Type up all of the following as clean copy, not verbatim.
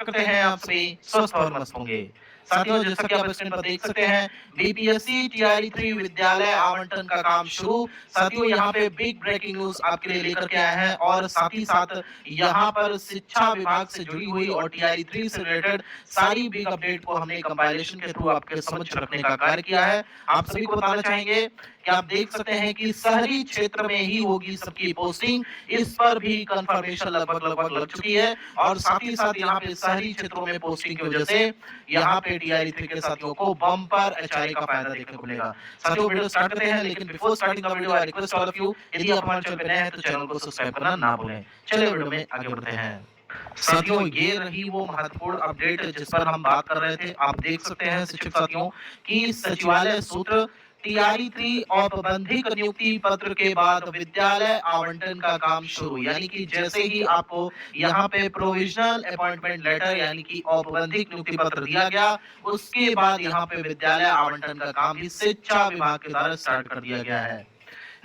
करते हैं आप सभी स्वस्थ और मस्त होंगे। साथियों, जैसा कि आप स्क्रीन पर देख सकते हैं, बीपीएससी टीआरई 3 विद्यालय आवंटन का काम शुरू। साथियों, यहाँ पे बिग ब्रेकिंग न्यूज आपके लिए लेकर के आया है और साथ ही साथ यहाँ पर शिक्षा विभाग से जुड़ी हुई और टीआरई 3 से रिलेटेड सारी बिग अपडेट को हमने कंपाइलेशन के थ्रू आपके समक्ष रखने का कार्य किया है। आप सभी को बताना चाहेंगे कि आप देख सकते हैं कि शहरी क्षेत्र में ही होगी सबकी पोस्टिंग। इस पर भी कंफर्मेशन लगभग लग चुकी है और साथ ही साथ यहाँ पे शहरी क्षेत्रों में पोस्टिंग की वजह से यहाँ पे टीआरई 3 के साथियों को बम्पर एचआरए का फायदा देखने को मिलेगा। साथियों, वीडियो स्टार्ट करते हैं, लेकिन before starting the video I request all of you, यदि आप हमारे चैनल पे नए हैं तो चैनल को सब्सक्राइब करना ना भूलें। चलिए वीडियो में आगे बढ़ते हैं। साथियों, ये रही वो महत्वपूर्ण अपडेट जिस पर हम बात कर रहे थे। आप देख सकते हैं शिक्षक साथियों कि सचिवालय सूत्र टीआरई 3 औपबंधिक नियुक्ति पत्र के बाद विद्यालय आवंटन का काम शुरू। यानी कि जैसे ही आपको यहाँ पे प्रोविजनल अपॉइंटमेंट लेटर यानी कि औपबंधिक नियुक्ति पत्र दिया गया, उसके बाद यहाँ पे विद्यालय आवंटन का काम भी शिक्षा विभाग के द्वारा स्टार्ट कर दिया गया है।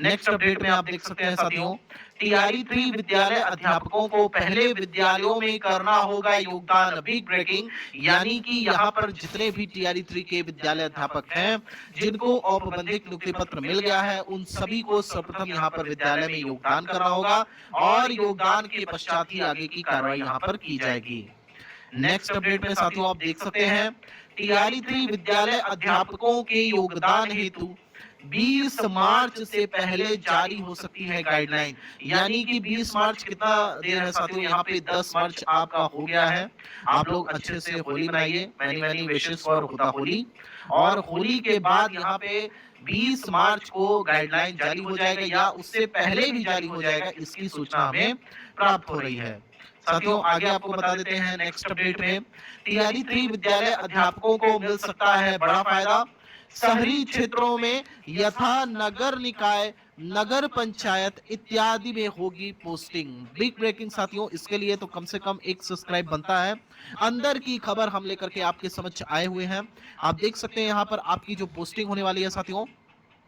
नेक्स्ट अपडेट में आप देख सकते हैं साथियों, टीआरई 3 विद्यालय अध्यापकों को पहले विद्यालयों में करना होगा योगदान। बिग ब्रेकिंग, यानी कि यहाँ पर जितने भी टीआरई 3 के विद्यालय अध्यापक हैं जिनको औपबंधिक नियुक्ति पत्र मिल गया है, उन सभी को सर्वप्रथम यहाँ पर विद्यालय में योगदान करना होगा और योगदान के पश्चात ही आगे की कार्रवाई यहाँ पर की जाएगी। नेक्स्ट अपडेट में साथियों आप देख सकते हैं, टीआरई 3 विद्यालय अध्यापकों के योगदान हेतु 20 मार्च से पहले जारी हो सकती है गाइडलाइन। यानी कि 20 मार्च कितना देर है साथियों, यहाँ पे 10 मार्च आपका हो गया है। आप लोग अच्छे से होली मनाइए, मैनी मैनी विशेस फॉर होता होली। और होली के बाद यहाँ पे 20 मार्च को गाइडलाइन जारी हो जाएगा या उससे पहले भी जारी हो जाएगा, इसकी सूचना हमें प्राप्त हो रही है। साथियों, आगे आपको बता देते हैं नेक्स्ट अपडेट में, टीआरई 3 विद्यालय अध्यापकों को मिल सकता है बड़ा फायदा। शहरी क्षेत्रों में यथा नगर निकाय, नगर पंचायत इत्यादि में होगी पोस्टिंग। बिग ब्रेकिंग साथियों, इसके लिए तो कम से कम एक सब्सक्राइब बनता है। अंदर की खबर हम लेकर के आपके समक्ष आए हुए हैं। आप देख सकते हैं यहाँ पर आपकी जो पोस्टिंग होने वाली है साथियों,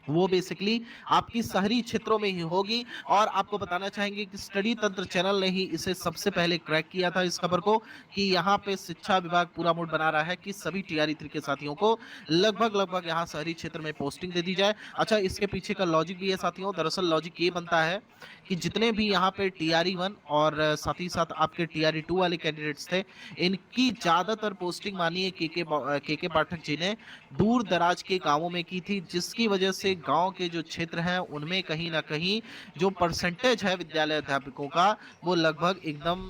वो बेसिकली आपकी शहरी क्षेत्रों में ही होगी। और आपको बताना चाहेंगे कि स्टडी तंत्र चैनल ने ही इसे सबसे पहले क्रैक किया था इस खबर को, कि यहाँ पे शिक्षा विभाग पूरा मूड बना रहा है कि सभी टीआरई 3 के साथियों को लगभग यहाँ शहरी क्षेत्र में पोस्टिंग दे दी जाए। अच्छा, इसके पीछे का लॉजिक भी है साथियों। दरअसल लॉजिक ये बनता है कि जितने भी यहाँ पे टीआरई 1 और साथ ही साथ आपके टीआरई 2 वाले कैंडिडेट्स थे, इनकी ज्यादातर पोस्टिंग मानिए के पाठक जी ने दूर दराज के गांवों में की थी, जिसकी वजह से गांव के जो क्षेत्र हैं उनमें कहीं ना कहीं जो परसेंटेज है विद्यालय अध्यापकों का, वो लगभग एकदम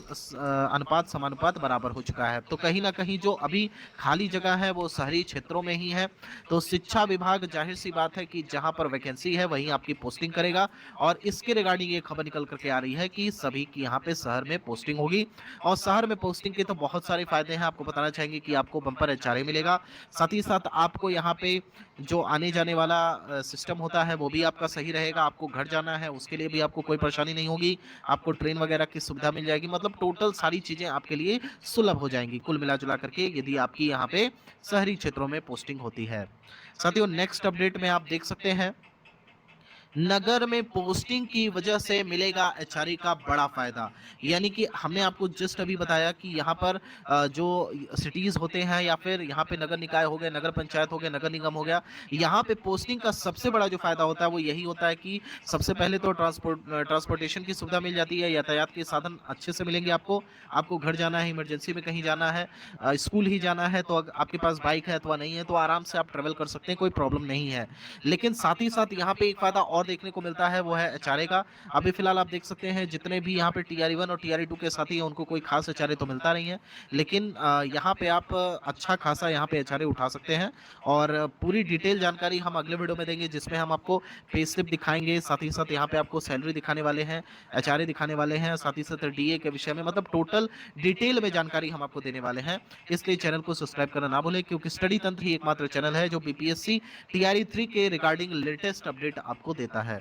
अनुपात समानुपात बराबर हो चुका है। तो कहीं ना कहीं जो अभी खाली जगह है वो शहरी क्षेत्रों में ही है। तो शिक्षा विभाग जाहिर सी बात है कि जहां पर वैकेंसी है वहीं आपकी पोस्टिंग करेगा। और इसके रिगार्डिंग ये खबर निकल करके आ रही है कि सभी की यहाँ पे शहर में पोस्टिंग होगी। और शहर में पोस्टिंग के तो बहुत सारे फायदे हैं। आपको बताना चाहेंगे कि आपको बम्पर एचआरए मिलेगा, साथ ही साथ आपको यहाँ पे जो आने जाने वाला सिस्टम होता है वो भी आपका सही रहेगा। आपको घर जाना है उसके लिए भी आपको कोई परेशानी नहीं होगी, आपको ट्रेन वगैरह की सुविधा मिल जाएगी। मतलब टोटल सारी चीजें आपके लिए सुलभ हो जाएंगी कुल मिला जुला करके, यदि आपकी यहाँ पे शहरी क्षेत्रों में पोस्टिंग होती है। साथियों, नेक्स्ट अपडेट में आप देख सकते हैं, नगर में पोस्टिंग की वजह से मिलेगा एचआरए का बड़ा फायदा। यानी कि हमने आपको जस्ट अभी बताया कि यहाँ पर जो सिटीज होते हैं या फिर यहाँ पे नगर निकाय हो गए, नगर पंचायत हो गए, नगर निगम हो गया, यहाँ पे पोस्टिंग का सबसे बड़ा जो फायदा होता है वो यही होता है कि सबसे पहले तो ट्रांसपोर्टेशन की सुविधा मिल जाती है, यातायात के साधन अच्छे से मिलेंगे आपको घर जाना है, इमरजेंसी में कहीं जाना है, स्कूल ही जाना है, तो आपके पास बाइक है अथवा नहीं है तो आराम से आप ट्रेवल कर सकते हैं, कोई प्रॉब्लम नहीं है। लेकिन साथ ही साथ यहाँ पे एक फायदा और देखने को मिलता है, वो है एचआरए का। अभी फिलहाल आप देख सकते हैं जितने भी यहाँ पे टीआरई 1 और टीआरई 2 के साथी हैं उनको कोई खास एचआरए तो मिलता नहीं है, लेकिन यहाँ पे आप अच्छा खासा यहाँ पे एचआरए उठा सकते हैं। और पूरी डिटेल जानकारी हम अगले वीडियो में देंगे, जिसमें हम आपको पे स्लिप दिखाएंगे, साथ ही साथ यहाँ पे आपको सैलरी दिखाने वाले हैं, एचआरए दिखाने वाले हैं, साथ ही साथ डीए के विषय में, मतलब टोटल डिटेल में जानकारी हम आपको देने वाले हैं। इसलिए चैनल को सब्सक्राइब करना ना भूलें, क्योंकि स्टडी तंत्र ही एकमात्र चैनल है जो बीपीएससी टीआरई 3 के रिगार्डिंग लेटेस्ट अपडेट आपको देता है।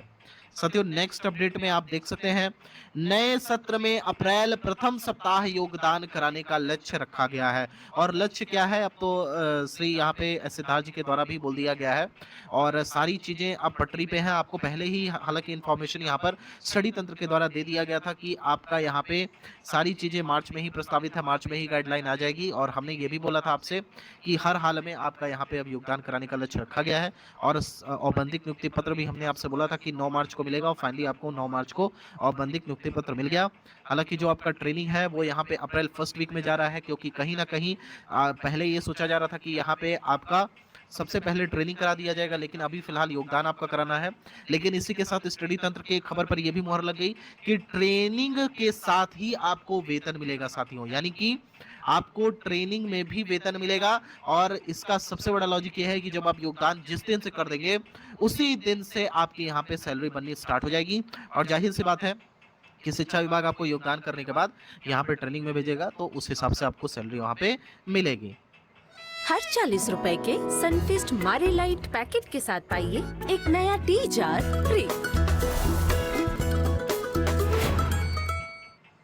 साथियों नेक्स्ट अपडेट में आप देख सकते हैं नए सत्र में अप्रैल प्रथम सप्ताह योगदान कराने का लक्ष्य रखा गया है। और लक्ष्य क्या है अब तो श्री यहाँ पे सिद्धार्थ जी के द्वारा भी बोल दिया गया है और सारी चीजें अब पटरी पे हैं। आपको पहले ही हालांकि इन्फॉर्मेशन यहाँ पर स्टडी तंत्र के द्वारा दे दिया गया था कि आपका यहाँ पे सारी चीजें मार्च में ही प्रस्तावित है, मार्च में ही गाइडलाइन आ जाएगी। और हमने ये भी बोला था आपसे कि हर हाल में आपका यहाँ पे अब योगदान कराने का लक्ष्य रखा गया है। और औपबंधिक नियुक्ति पत्र भी हमने आपसे बोला था कि 9 मार्च को मिलेगा और फाइनली आपको 9 मार्च को औपबंधिक नियुक्ति पत्र मिल गया। हालांकि जो आपका ट्रेनिंग है वो यहाँ पे अप्रैल फर्स्ट वीक में जा रहा है, क्योंकि कहीं ना कहीं पहले ये सोचा जा रहा था कि यहाँ पे आपका सबसे पहले ट्रेनिंग करा दिया जाएगा, लेकिन अभी फिलहाल योगदान आपका कराना है। लेकिन इसी के साथ स्टडी तंत्र के खबर पर यह भी मुहर लग गई कि ट्रेनिंग के साथ ही आपको वेतन मिलेगा साथियों, यानी कि आपको ट्रेनिंग में भी वेतन मिलेगा। और इसका सबसे बड़ा लॉजिक ये है कि जब आप योगदान जिस दिन से कर देंगे उसी दिन से आपके यहाँ पे सैलरी बननी स्टार्ट हो जाएगी। और जाहिर सी बात है कि शिक्षा विभाग आपको योगदान करने के बाद यहाँ पे ट्रेनिंग में भेजेगा, तो उस हिसाब से आपको सैलरी वहाँ पे मिलेगी। हर 40 रुपए के सनफीस्ट मारी लाइट पैकेट के साथ पाइए एक नया टी जार फ्री।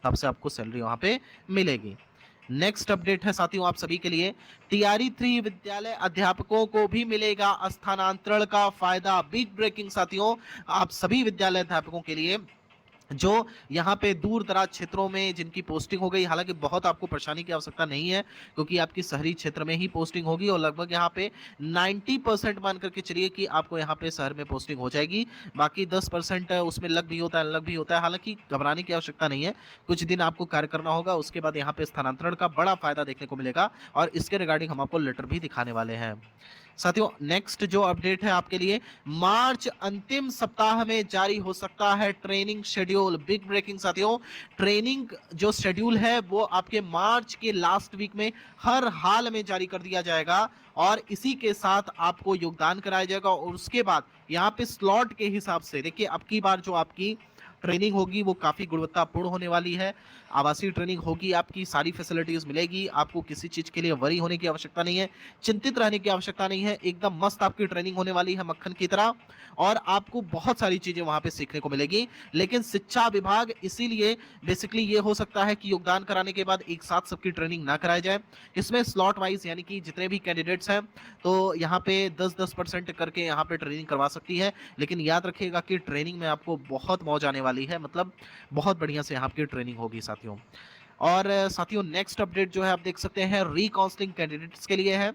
तब से आपको सैलरी वहां पे मिलेगी। नेक्स्ट अपडेट है साथियों आप सभी के लिए, टीआरई 3 विद्यालय अध्यापकों को भी मिलेगा स्थानांतरण का फायदा। बिग ब्रेकिंग साथियों, आप सभी विद्यालय अध्यापकों के लिए जो यहाँ पे दूर दराज क्षेत्रों में जिनकी पोस्टिंग हो गई, हालांकि बहुत आपको परेशानी की आवश्यकता नहीं है क्योंकि आपकी शहरी क्षेत्र में ही पोस्टिंग होगी और लगभग यहाँ पे 90% मान करके चलिए कि आपको यहाँ पे शहर में पोस्टिंग हो जाएगी। बाकी 10% उसमें लग भी होता है, अलग भी होता है। हालांकि घबराने की आवश्यकता नहीं है, कुछ दिन आपको कार्य करना होगा, उसके बाद यहाँ पे स्थानांतरण का बड़ा फायदा देखने को मिलेगा और इसके रिगार्डिंग हम आपको लेटर भी दिखाने वाले हैं। साथियों नेक्स्ट जो अपडेट है आपके लिए, मार्च अंतिम सप्ताह में जारी हो सकता है ट्रेनिंग शेड्यूल। बिग ब्रेकिंग साथियों, ट्रेनिंग जो शेड्यूल है वो आपके मार्च के लास्ट वीक में हर हाल में जारी कर दिया जाएगा और इसी के साथ आपको योगदान कराया जाएगा। और उसके बाद यहाँ पे स्लॉट के हिसाब से देखिए, अब की बार जो आपकी ट्रेनिंग होगी वो काफी गुणवत्तापूर्ण होने वाली है। आवासीय ट्रेनिंग होगी, आपकी सारी फैसिलिटीज मिलेगी, आपको किसी चीज के लिए वरी होने की आवश्यकता नहीं है, चिंतित रहने की आवश्यकता नहीं है। एकदम मस्त आपकी ट्रेनिंग होने वाली है मक्खन की तरह और आपको बहुत सारी चीजें वहां पे सीखने को मिलेगी। लेकिन शिक्षा विभाग इसीलिए बेसिकली ये हो सकता है कि योगदान कराने के बाद एक साथ सबकी ट्रेनिंग ना कराई जाए, इसमें स्लॉट वाइज यानी कि जितने भी कैंडिडेट्स हैं तो यहाँ पे 10-10% करके यहाँ पे ट्रेनिंग करवा सकती है। लेकिन याद रखिएगा कि ट्रेनिंग में आपको बहुत मौज आने वाली है, मतलब बहुत बढ़िया से यहाँ की ट्रेनिंग होगी साथियों। और साथियों नेक्स्ट अपडेट जो है आप देख सकते हैं री काउंसलिंग कैंडिडेट्स के लिए है।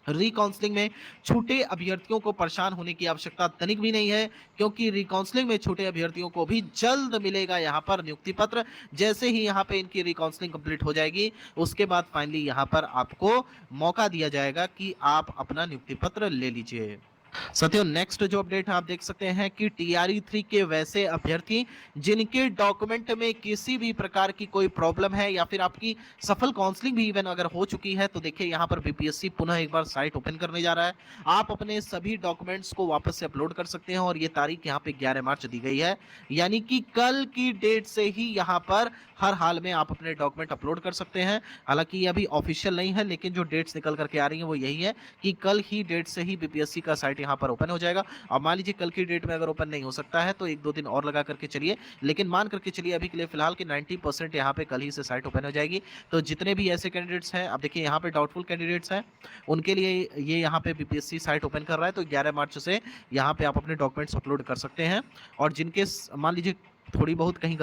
री काउंसलिंग में छूटे अभ्यर्थियों को परेशान होने की आवश्यकता तनिक भी नहीं है, क्योंकि री काउंसलिंग में छूटे अभ्यर्थियों को भी जल्द मिलेगा यहाँ पर नियुक्ति पत्र। जैसे ही यहाँ पे इनकी री काउंसलिंग कंप्लीट हो जाएगी उसके बाद फाइनली यहाँ पर आपको मौका दिया जाएगा कि आप अपना नियुक्ति पत्र ले लीजिए। साथियों नेक्स्ट जो अपडेट है आप देख सकते हैं कि टीआरई 3 के वैसे अभ्यर्थी जिनके डॉक्यूमेंट में किसी भी प्रकार की कोई प्रॉब्लम है या फिर आपकी सफल काउंसलिंग भी इवन अगर हो चुकी है तो देखिए यहाँ पर बीपीएससी पुनः एक बार साइट ओपन करने जा रहा है। आप अपने सभी डॉक्यूमेंट्स को वापस से अपलोड कर सकते हैं और ये तारीख यहाँ पे 11 मार्च दी गई है, यानी कि कल की डेट से ही यहाँ पर हर हाल में आप अपने डॉक्यूमेंट अपलोड कर सकते हैं। हालांकि ये अभी ऑफिशियल नहीं है, लेकिन जो डेट्स निकल करके आ रही है वो यही है कि कल ही डेट से ही बीपीएससी का साइट यहाँ पर ओपन हो जाएगा। और मान लीजिए कल की डेट में अगर ओपन नहीं हो सकता है तो 1-2 दिन और लगा करके चलिए, लेकिन मान करके चलिए अभी के लिए फिलहाल कि 90% यहाँ पे कल ही से साइट ओपन हो जाएगी। तो जितने भी ऐसे कैंडिडेट्स हैं, अब देखिए यहाँ पे डाउटफुल कैंडिडेट्स हैं, उनके लिए ये यहाँ पे बीपीएससी साइट ओपन कर रहा है। तो 11 मार्च से यहाँ पे आप अपने डॉक्यूमेंट्स अपलोड कर सकते हैं और जिनके मान लीजिए थोड़ी बहुत कहीं